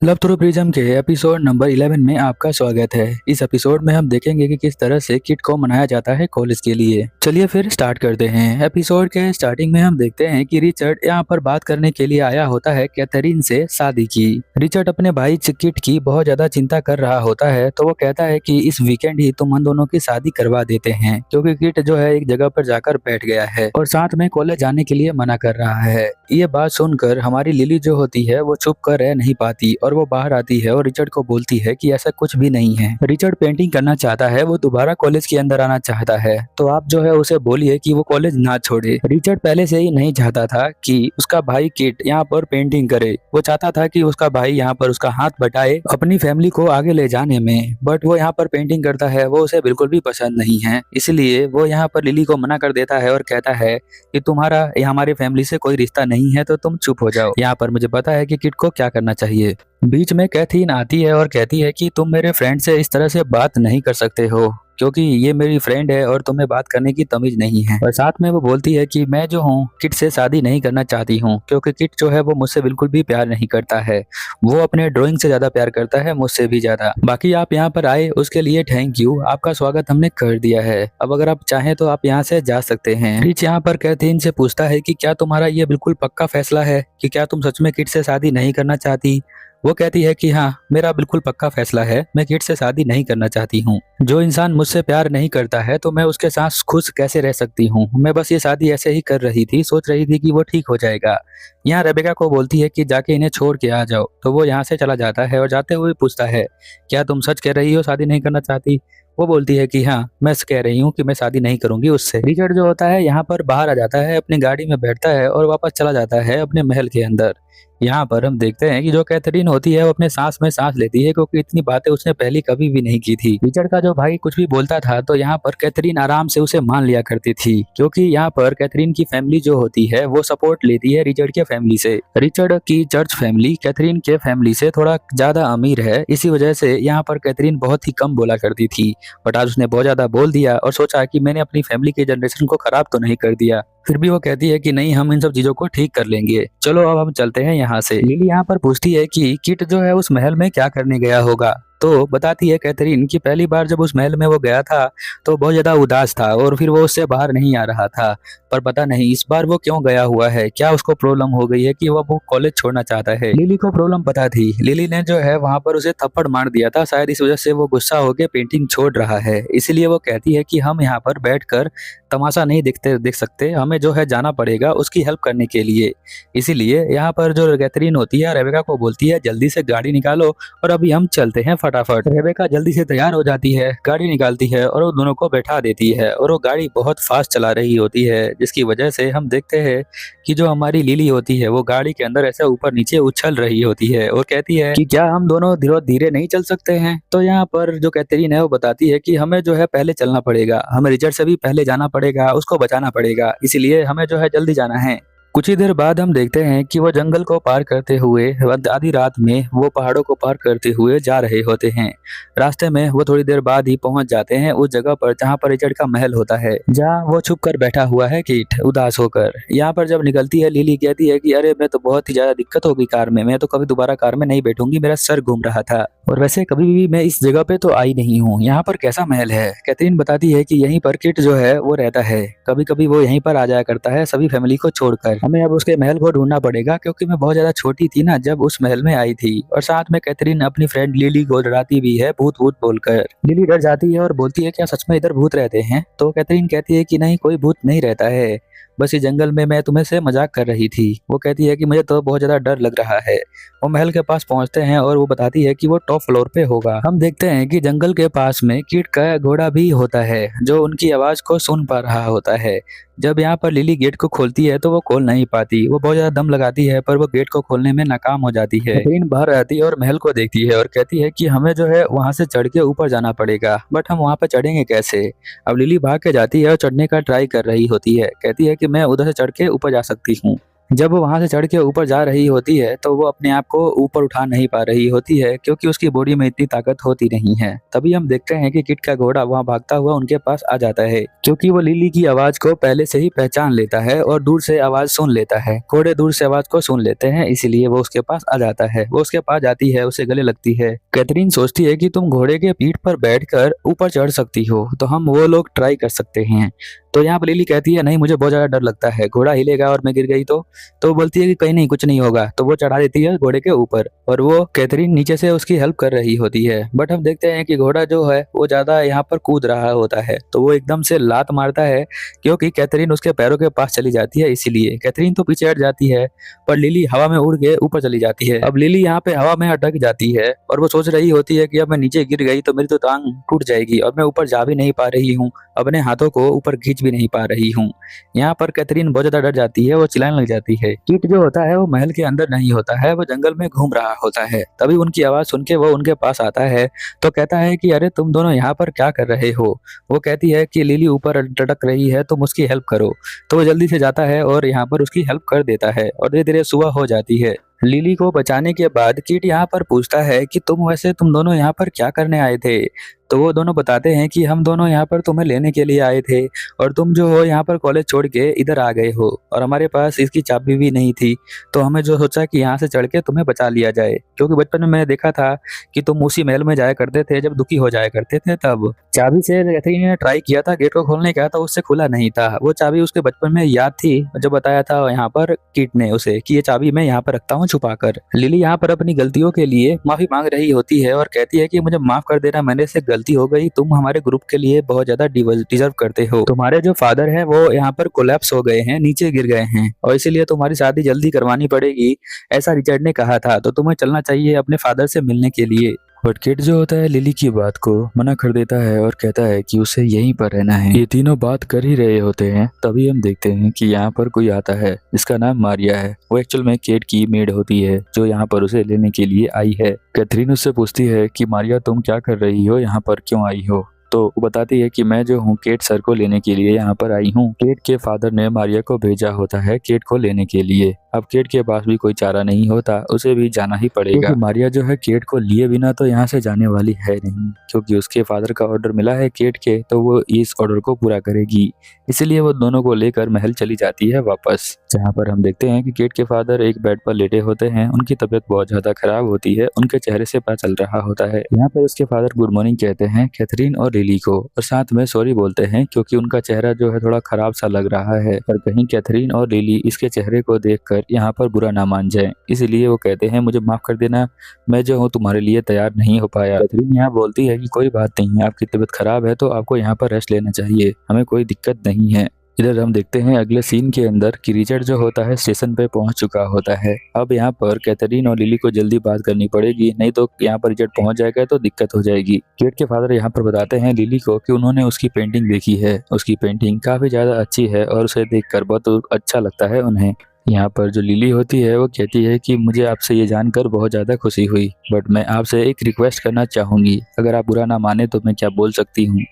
Love through prism के episode number 11 में आपका स्वागत है। इस एपिसोड में हम देखेंगे कि किस तरह से किट को मनाया जाता है कॉलेज के लिए। चलिए फिर स्टार्ट करते हैं। एपिसोड के स्टार्टिंग में हम देखते हैं कि रिचर्ड यहाँ पर बात करने के लिए आया होता है कैथरीन से शादी की। रिचर्ड अपने भाई किट की बहुत ज्यादा चिंता कर रहा होता है, तो वो कहता है कि इस वीकेंड ही तुम उन दोनों की शादी करवा देते हैं, क्योंकि किट जो है एक जगह पर जाकर बैठ गया है और साथ में कॉलेज जाने के लिए मना कर रहा है। ये बात सुनकर हमारी लिली जो होती है वो चुप कर रह नहीं पाती और वो बाहर आती है और रिचर्ड को बोलती है कि ऐसा कुछ भी नहीं है। रिचर्ड पेंटिंग करना चाहता है, वो दोबारा कॉलेज के अंदर आना चाहता है, तो आप जो है उसे बोलिए कि वो कॉलेज ना छोड़े। रिचर्ड पहले से ही नहीं चाहता था कि उसका भाई किट यहाँ पर पेंटिंग करे। वो चाहता था कि उसका भाई यहाँ पर उसका हाथ बटाए अपनी फैमिली को आगे ले जाने में, बट वो यहाँ पर पेंटिंग करता है, वो उसे बिल्कुल भी पसंद नहीं है। इसलिए वो यहाँ पर लिली को मना कर देता है और कहता है कि तुम्हारा हमारी फैमिली से कोई रिश्ता नहीं है, तो तुम चुप हो जाओ। यहाँ पर मुझे पता है कि किट को क्या करना चाहिए। बीच में कैथरीन आती है और कहती है कि तुम मेरे फ्रेंड से इस तरह से बात नहीं कर सकते हो, क्योंकि ये मेरी फ्रेंड है और तुम्हें बात करने की तमीज नहीं है। और साथ में वो बोलती है कि मैं जो हूँ किट से शादी नहीं करना चाहती हूँ, क्योंकि किट जो है वो मुझसे बिल्कुल भी प्यार नहीं करता है। वो अपने ड्राइंग से ज्यादा प्यार करता है, मुझसे भी ज्यादा। बाकी आप यहाँ पर आए उसके लिए थैंक यू, आपका स्वागत हमने कर दिया है। अब अगर आप चाहें तो आप यहाँ से जा सकते हैं। रिच यहाँ पर कैथरीन से पूछता है कि क्या तुम्हारा ये बिल्कुल पक्का फैसला है कि क्या तुम सच में किट से शादी नहीं करना चाहती। वो कहती है कि हाँ, मेरा बिल्कुल पक्का फैसला है, मैं किट से शादी नहीं करना चाहती हूँ। जो इंसान मुझसे प्यार नहीं करता है तो मैं उसके साथ खुश कैसे रह सकती हूँ। मैं बस ये शादी ऐसे ही कर रही थी, सोच रही थी कि वो ठीक हो जाएगा। यहाँ रेबेका को बोलती है कि जाके इन्हें छोड़ के आ जाओ, तो वो यहाँ से चला जाता है और जाते हुए पूछता है क्या तुम सच कह रही हो शादी नहीं करना चाहती। वो बोलती है कि हाँ, मैं कह रही हूँ कि मैं शादी नहीं करूंगी उससे। रिचर्ड जो होता है यहाँ पर बाहर आ जाता है, अपनी गाड़ी में बैठता है और वापस चला जाता है अपने महल के अंदर। यहाँ पर हम देखते हैं कि जो कैथरीन होती है वो अपने सांस में सांस लेती है, क्योंकि इतनी बातें उसने पहले कभी भी नहीं की थी। रिचर्ड का जो भाई कुछ भी बोलता था तो यहाँ पर कैथरीन आराम से उसे मान लिया करती थी, क्योंकि यहाँ पर कैथरीन की फैमिली जो होती है वो सपोर्ट लेती है रिचर्ड के फैमिली से। रिचर्ड की चर्च फैमिली कैथरीन के फैमिली से थोड़ा ज्यादा अमीर है, इसी वजह से यहाँ पर कैथरीन बहुत ही कम बोला करती थी, बट आज उसने बहुत ज्यादा बोल दिया और सोचा कि मैंने अपनी फैमिली के जनरेशन को खराब तो नहीं कर दिया। फिर भी वो कहती है कि नहीं, हम इन सब चीजों को ठीक कर लेंगे, चलो अब हम चलते हैं यहाँ से। लिली यहाँ पर पूछती है कि किट जो है उस महल में क्या करने गया होगा, तो बताती है कैथरीन कि पहली बार जब उस महल में वो गया था तो बहुत ज्यादा उदास था और फिर वो उससे बाहर नहीं आ रहा था, पर पता नहीं इस बार वो क्यों गया हुआ है, क्या उसको प्रॉब्लम हो गई है कि वो कॉलेज छोड़ना चाहता है। लिली को प्रॉब्लम पता थी, लिली ने जो है वहां पर उसे थप्पड़ मार दिया था, शायद इस वजह से वो गुस्सा होकर पेंटिंग छोड़ रहा है। इसीलिए वो कहती है कि हम यहाँ पर बैठकर तमाशा नहीं देख सकते, हमें जो है जाना पड़ेगा उसकी हेल्प करने के लिए। इसीलिए यहाँ पर जो कैथरीन होती है रेबेका को बोलती है जल्दी से गाड़ी निकालो और अभी हम चलते हैं फटाफट। रेबेका जल्दी से तैयार हो जाती है, गाड़ी निकालती है और वो दोनों को बैठा देती है, और वो गाड़ी बहुत फास्ट चला रही होती है, जिसकी वजह से हम देखते हैं कि जो हमारी लिली होती है वो गाड़ी के अंदर ऐसे ऊपर नीचे उछल रही होती है और कहती है कि क्या हम दोनों धीरे धीरे नहीं चल सकते हैं। तो यहाँ पर जो कैथरीन है वो बताती है कि हमें जो है पहले चलना पड़ेगा, हमें रिचर्ड से भी पहले जाना पड़ेगा, उसको बचाना पड़ेगा, इसलिए हमें जो है जल्दी जाना है। कुछ ही देर बाद हम देखते हैं कि वो जंगल को पार करते हुए आधी रात में वो पहाड़ों को पार करते हुए जा रहे होते हैं। रास्ते में वो थोड़ी देर बाद ही पहुंच जाते हैं उस जगह पर जहां पर रिचर्ड का महल होता है, जहां वो छुप कर बैठा हुआ है किट उदास होकर। यहाँ पर जब निकलती है लिली कहती है कि अरे मैं तो बहुत ही ज्यादा दिक्कत होगी कार में, मैं तो कभी दोबारा कार में नहीं बैठूंगी, मेरा सर घूम रहा था और वैसे कभी भी मैं इस जगह पे तो आई नहीं हूँ, यहाँ पर कैसा महल है। कैथरीन बताती है कि यहीं पर किट जो है वो रहता है, कभी कभी वो यहीं पर आ जाया करता है सभी फैमिली को छोड़कर। हमें अब उसके महल को ढूंढना पड़ेगा, क्योंकि मैं बहुत ज्यादा छोटी थी ना जब उस महल में आई थी। और साथ में कैथरीन अपनी फ्रेंड लिली को डराती भी है भूत भूत बोलकर। लिली डर जाती है और बोलती है क्या सच में इधर भूत रहते हैं। तो कैथरीन कहती है कि नहीं, कोई भूत नहीं रहता है, बस इस जंगल में मैं तुम्हें से मजाक कर रही थी। वो कहती है कि मुझे तो बहुत ज्यादा डर लग रहा है। वो महल के पास पहुंचते हैं और वो बताती है कि वो टॉप फ्लोर पे होगा। हम देखते हैं कि जंगल के पास में किट का घोड़ा भी होता है, जो उनकी आवाज को सुन पा रहा होता है। जब यहाँ पर लिली गेट को खोलती है तो वो खोल नहीं पाती, वो बहुत ज्यादा दम लगाती है पर वो गेट को खोलने में नाकाम हो जाती है। कैथरीन बाहर आती है और महल को देखती है और कहती है कि हमें जो है वहां से चढ़ के ऊपर जाना पड़ेगा, बट हम वहां पर चढ़ेंगे कैसे। अब लिली भाग के जाती है और चढ़ने का ट्राई कर रही होती है, कहती है कि मैं उधर से चढ़ के ऊपर जा सकती हूँ। जब वो वहां से चढ़ के ऊपर जा रही होती है तो वो अपने आप को ऊपर उठा नहीं पा रही होती है क्योंकि उसकी बॉडी में इतनी ताकत होती नहीं है। तभी हम देखते हैं कि किट का घोड़ा वहां भागता हुआ उनके पास आ जाता है क्योंकि वो लिली की आवाज को पहले से ही पहचान लेता है और दूर से आवाज सुन लेता है। घोड़े दूर से आवाज को सुन लेते हैं, इसीलिए वो उसके पास आ जाता है। वो उसके पास जाती है, उसे गले लगती है। कैथरीन सोचती है कि तुम घोड़े के पीठ पर बैठकर ऊपर चढ़ सकती हो, तो हम वो लोग ट्राई कर सकते हैं। तो यहाँ पर लिली कहती है नहीं, मुझे बहुत ज्यादा डर लगता है, घोड़ा हिलेगा और मैं गिर गई तो वो बोलती है कि कहीं नहीं, कुछ नहीं होगा। तो वो चढ़ा देती है घोड़े के ऊपर और वो कैथरीन नीचे से उसकी हेल्प कर रही होती है। बट हम देखते हैं कि घोड़ा जो है वो ज्यादा यहाँ पर कूद रहा होता है, तो वो एकदम से लात मारता है क्योंकि कैथरीन उसके पैरों के पास चली जाती है। इसीलिए कैथरीन तो पीछे हट जाती है पर लिली हवा में उड़ के ऊपर चली जाती है। अब लिली यहाँ पे हवा में अटक जाती है और वो सोच रही होती है कि अब मैं नीचे गिर गई तो मेरी तो टांग टूट जाएगी और मैं ऊपर जा भी नहीं पा रही हूँ, अपने हाथों को ऊपर खींच भी नहीं पा रही हूँ। यहाँ पर कैथरीन बहुत ज्यादा डर जाती है, वो चिल्लाने लग जाती है। किट जो होता है वो महल के अंदर नहीं होता है, वो जंगल में घूम रहा होता है। तभी उनकी आवाज सुन के वो उनके पास आता है तो कहता है कि अरे तुम दोनों यहाँ पर क्या कर रहे हो। वो कहती है कि लिली ऊपर लटक रही है, तुम उसकी हेल्प करो। तो वो जल्दी से जाता है और यहाँ पर उसकी हेल्प कर देता है और धीरे धीरे सुबह हो जाती है। लिली को बचाने के बाद किट यहाँ पर पूछता है कि तुम दोनों यहाँ पर क्या करने आए थे। तो वो दोनों बताते हैं कि हम दोनों यहाँ पर तुम्हें लेने के लिए आए थे और तुम जो हो यहाँ पर कॉलेज छोड़ के इधर आ गए हो और हमारे पास इसकी चाबी भी नहीं थी, तो हमें जो सोचा कि यहाँ से चढ़ के तुम्हें बचा लिया जाए, क्योंकि बचपन में मैंने देखा था कि तुम उसी महल में जाया करते थे जब दुखी हो जाया करते थे। तब चाबी से कैथरीन ने ट्राई किया था गेट को खोलने का, तो उससे खुला नहीं था। वो चाबी उसके बचपन में याद थी, जब बताया था यहाँ पर किट ने उसे कि ये चाबी मैं यहाँ पर रखता हूँ छुपा कर। लिली यहाँ पर अपनी गलतियों के लिए माफी मांग रही होती है और कहती है कि मुझे माफ कर देना, मैंने से गलती हो गई, तुम हमारे ग्रुप के लिए बहुत ज्यादा डिजर्व करते हो। तुम्हारे जो फादर है वो यहाँ पर कोलैप्स हो गए हैं, नीचे गिर गए हैं और इसीलिए तुम्हारी शादी जल्दी करवानी पड़ेगी, ऐसा रिचर्ड ने कहा था, तो तुम्हें चलना चाहिए अपने फादर से मिलने के लिए। बट किट जो होता है लिली की बात को मना कर देता है और कहता है कि उसे यहीं पर रहना है। ये तीनों बात कर ही रहे होते हैं, तभी हम देखते हैं कि यहाँ पर कोई आता है जिसका नाम मारिया है। वो एक्चुअल में केट की मेड होती है जो यहाँ पर उसे लेने के लिए आई है। कैथरीन उससे पूछती है कि मारिया तुम क्या कर रही हो, यहाँ पर क्यों आई हो। तो वो बताती है कि मैं जो हूँ केट सर को लेने के लिए यहाँ पर आई हूँ। केट के फादर ने मारिया को भेजा होता है केट को लेने के लिए। अब केट के पास भी कोई चारा नहीं होता, उसे भी जाना ही पड़ेगा क्योंकि मारिया जो है केट को लिए बिना तो यहाँ से जाने वाली है नहीं, क्योंकि उसके फादर का ऑर्डर मिला है केट के, तो वो इस ऑर्डर को पूरा करेगी। इसलिए वो दोनों को लेकर महल चली जाती है वापस, जहाँ पर हम देखते हैं कि केट के फादर एक बेड पर लेटे होते हैं। उनकी तबीयत बहुत ज्यादा खराब होती है, उनके चेहरे से पता चल रहा होता है। यहाँ पर उसके फादर गुड मॉर्निंग कहते हैं कैथरीन और लिली को और साथ में सॉरी बोलते हैं क्योंकि उनका चेहरा जो है थोड़ा खराब सा लग रहा है और कहीं कैथरीन और लिली इसके चेहरे को देखकर यहाँ पर बुरा ना मान जाए। इसलिए वो कहते हैं मुझे माफ कर देना, मैं जो हूँ तुम्हारे लिए तैयार नहीं हो पाया। कैथरीन यहाँ बोलती है कि कोई बात नहीं है, आपकी तबीयत खराब है तो आपको यहाँ पर रेस्ट लेना चाहिए, हमें कोई दिक्कत नहीं है। इधर हम देखते हैं अगले सीन के अंदर कि रिचर्ड जो होता है स्टेशन पे पहुंच चुका होता है। अब यहाँ पर कैथरीन और लिली को जल्दी बात करनी पड़ेगी, नहीं तो यहाँ पर रिचर्ड पहुंच जाएगा तो दिक्कत हो जाएगी। केट के फादर यहाँ पर बताते हैं लिली को कि उन्होंने उसकी पेंटिंग देखी है, उसकी पेंटिंग काफी ज्यादा अच्छी है और उसे देखकर बहुत अच्छा लगता है उन्हें। यहाँ पर जो लिली होती है वो कहती है कि मुझे आपसे ये जानकर बहुत ज़्यादा खुशी हुई, बट मैं आपसे एक रिक्वेस्ट करना चाहूँगी, अगर आप बुरा ना माने तो मैं क्या बोल सकती हूँ।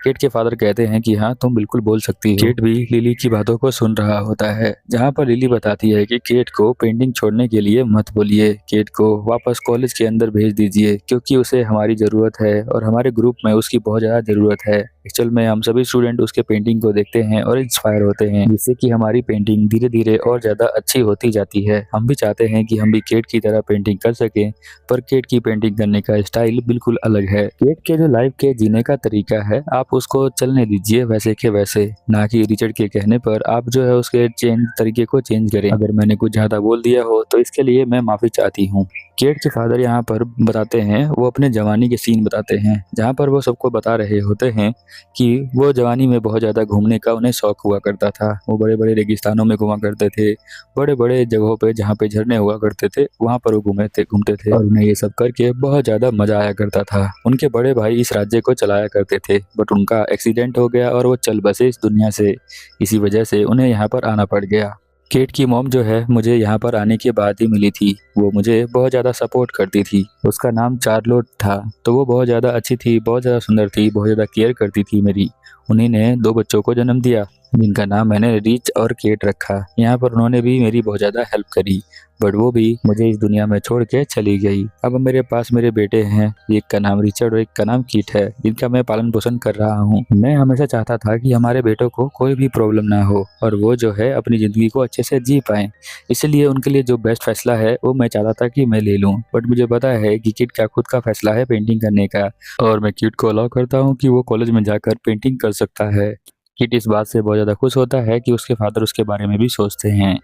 केट के फादर कहते हैं कि हाँ तुम बिल्कुल बोल सकती हो। केट भी लिली की बातों को सुन रहा होता है, जहाँ पर लिली बताती है कि केट को पेंटिंग छोड़ने के लिए मत बोलिए, केट को वापस कॉलेज के अंदर भेज दीजिए क्योंकि उसे हमारी ज़रूरत है और हमारे ग्रुप में उसकी बहुत ज़्यादा ज़रूरत है। एक्चुअल में हम सभी स्टूडेंट उसके पेंटिंग को देखते हैं और इंस्पायर होते हैं, जिससे कि हमारी पेंटिंग धीरे धीरे और ज़्यादा अच्छी होती जाती है। हम भी चाहते हैं कि हम भी केट की तरह पेंटिंग कर सकें, पर केट की पेंटिंग करने का स्टाइल बिल्कुल अलग है। केट के जो लाइफ के जीने का तरीका है आप उसको चलने दीजिए वैसे के वैसे, ना कि रिचर्ड के कहने पर आप जो है उसके तरीके को चेंज करें। अगर मैंने कुछ ज्यादा बोल दिया हो तो इसके लिए मैं माफी चाहती हूँ। केट के फादर यहाँ पर बताते हैं, वो अपने जवानी के सीन बताते हैं, जहाँ पर वो सबको बता रहे होते हैं कि वो जवानी में बहुत ज़्यादा घूमने का उन्हें शौक हुआ करता था। वो बड़े बड़े रेगिस्तानों में घुमा करते थे, बड़े बड़े जगहों पे जहाँ पे झरने हुआ करते थे वहाँ पर वो घूमते थे और उन्हें ये सब करके बहुत ज़्यादा मजा आया करता था। उनके बड़े भाई इस राज्य को चलाया करते थे, बट उनका एक्सीडेंट हो गया और वो चल बसे इस दुनिया से। इसी वजह से उन्हें यहाँ पर आना पड़ गया। केट की मॉम जो है मुझे यहाँ पर आने के बाद ही मिली थी, वो मुझे बहुत ज़्यादा सपोर्ट करती थी। उसका नाम चार्लोट था, तो वो बहुत ज़्यादा अच्छी थी, बहुत ज़्यादा सुंदर थी, बहुत ज़्यादा केयर करती थी मेरी। उन्हीं ने 2 बच्चों को जन्म दिया। जिनका नाम मैंने रिच और केट रखा। यहाँ पर उन्होंने भी मेरी बहुत ज़्यादा हेल्प करी, बट वो भी मुझे इस दुनिया में छोड़ के चली गई। अब मेरे पास मेरे बेटे हैं, एक का नाम रिचर्ड और एक का नाम कीट है, जिनका मैं पालन पोषण कर रहा हूँ। मैं हमेशा चाहता था कि हमारे बेटों को कोई भी प्रॉब्लम ना हो और वो जो है अपनी ज़िंदगी को अच्छे से जी पाएं। इसलिए उनके लिए जो बेस्ट फैसला है वो मैं चाहता था कि मैं ले लूँ, बट मुझे पता है कि किट का खुद का फैसला है पेंटिंग करने का, और मैं किट को अलाउ करता हूँ कि वो कॉलेज में जाकर पेंटिंग कर सकता है। किट इस बात से बहुत ज़्यादा खुश होता है कि उसके फादर उसके बारे में भी सोचते हैं।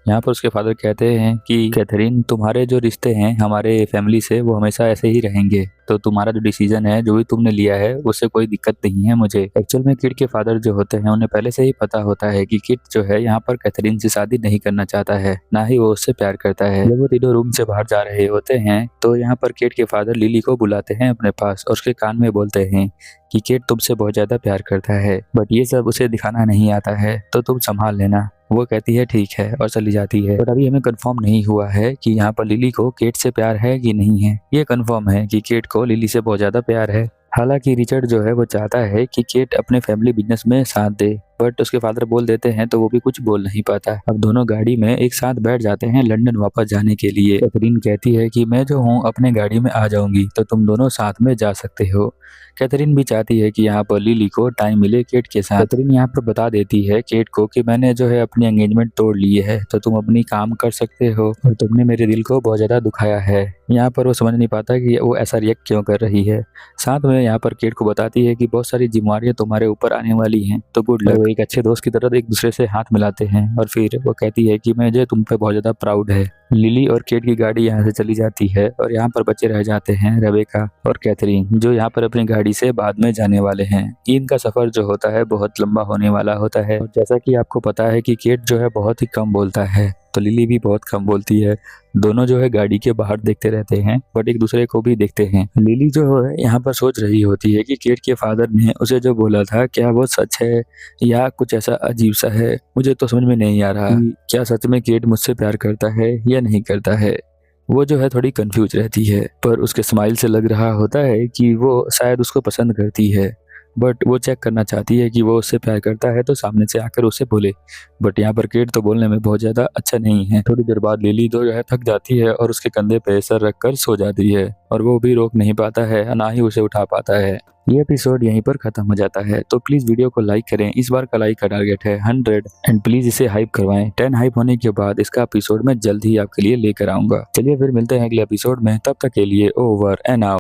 यहाँ पर उसके फादर कहते हैं कि कैथरीन, तुम्हारे जो रिश्ते हैं हमारे फैमिली से वो हमेशा ऐसे ही रहेंगे, तो तुम्हारा जो डिसीजन है, जो भी तुमने लिया है, उससे कोई दिक्कत नहीं है मुझे। एक्चुअल में किट के फादर जो होते हैं उन्हें पहले से ही पता होता है कि किट जो है यहाँ पर कैथरीन से शादी नहीं करना चाहता है, ना ही वो उससे प्यार करता है। जब वो तीनों रूम से बाहर जा रहे होते हैं तो यहाँ पर किट के फादर लिली को बुलाते हैं अपने पास और उसके कान में बोलते हैं कि किट तुमसे बहुत ज्यादा प्यार करता है, बट ये सब उसे दिखाना नहीं आता है, तो तुम संभाल लेना। वो कहती है ठीक है और चली जाती है। बट अभी हमें कंफर्म नहीं हुआ है कि यहाँ पर लिली को केट से प्यार है कि नहीं है। ये कंफर्म है कि केट को लिली से बहुत ज्यादा प्यार है। हालांकि रिचर्ड जो है वो चाहता है कि केट अपने फैमिली बिजनेस में साथ दे, बट उसके फादर बोल देते हैं तो वो भी कुछ बोल नहीं पाता। अब दोनों गाड़ी में एक साथ बैठ जाते हैं लंदन वापस जाने के लिए। कैथरीन कहती है कि मैं जो हूँ अपने गाड़ी में आ जाऊंगी, तो तुम दोनों साथ में जा सकते हो। कैथरीन भी चाहती है कि यहाँ पर लिली को टाइम मिले केट के साथ। कैथरीन यहाँ पर बता देती है केट को कि मैंने जो है अपनी एंगेजमेंट तोड़ ली है, तो तुम अपनी काम कर सकते हो और तुमने मेरे दिल को बहुत ज्यादा दुखाया है। यहाँ पर वो समझ नहीं पाता कि वो ऐसा रिएक्ट क्यों कर रही है। साथ में यहाँ पर केट को बताती है कि बहुत सारी जिम्मेवारियां तुम्हारे ऊपर आने वाली हैं, तो गुड लक। वो एक अच्छे दोस्त की तरह एक दूसरे से हाथ मिलाते हैं और फिर वो कहती है कि मुझे तुम पे बहुत ज्यादा प्राउड है। लिली और केट की गाड़ी यहाँ से चली जाती है और यहाँ पर बचे रह जाते हैं रेबेका और कैथरीन, जो यहाँ पर अपनी गाड़ी से बाद में जाने वाले हैं। इनका सफर जो होता है बहुत लंबा होने वाला होता है, और जैसा कि आपको पता है कि केट जो है बहुत ही कम बोलता है, तो लिली भी बहुत कम बोलती है। दोनों जो है गाड़ी के बाहर देखते रहते हैं, बट एक दूसरे को भी देखते हैं। लिली जो है यहाँ पर सोच रही होती है कि केट के फादर ने उसे जो बोला था क्या वो सच है या कुछ ऐसा अजीब सा है। मुझे तो समझ में नहीं आ रहा कि क्या सच में केट मुझसे प्यार करता है या नहीं करता है। वो जो है थोड़ी कंफ्यूज रहती है, पर उसके स्माइल से लग रहा होता है कि वो शायद उसको पसंद करती है, बट वो चेक करना चाहती है कि वो उससे प्यार करता है तो सामने से आकर उसे बोले। बट यहाँ पर केट तो बोलने में बहुत ज़्यादा अच्छा नहीं है। थोड़ी देर बाद लिली तो जो है थक जाती है और उसके कंधे पे सर रखकर सो जाती है, और वो भी रोक नहीं पाता है, ना ही उसे उठा पाता है। ये एपिसोड यहीं पर खत्म हो जाता है। तो प्लीज वीडियो को लाइक करें, इस बार का लाइक का टारगेट है 100, एंड प्लीज इसे हाइप करवाएं। 10 हाइप होने के बाद इसका एपिसोड मैं जल्द ही आपके लिए लेकर आऊंगा। चलिए फिर मिलते हैं अगले एपिसोड में, तब तक के लिए ओवर एंड आउट।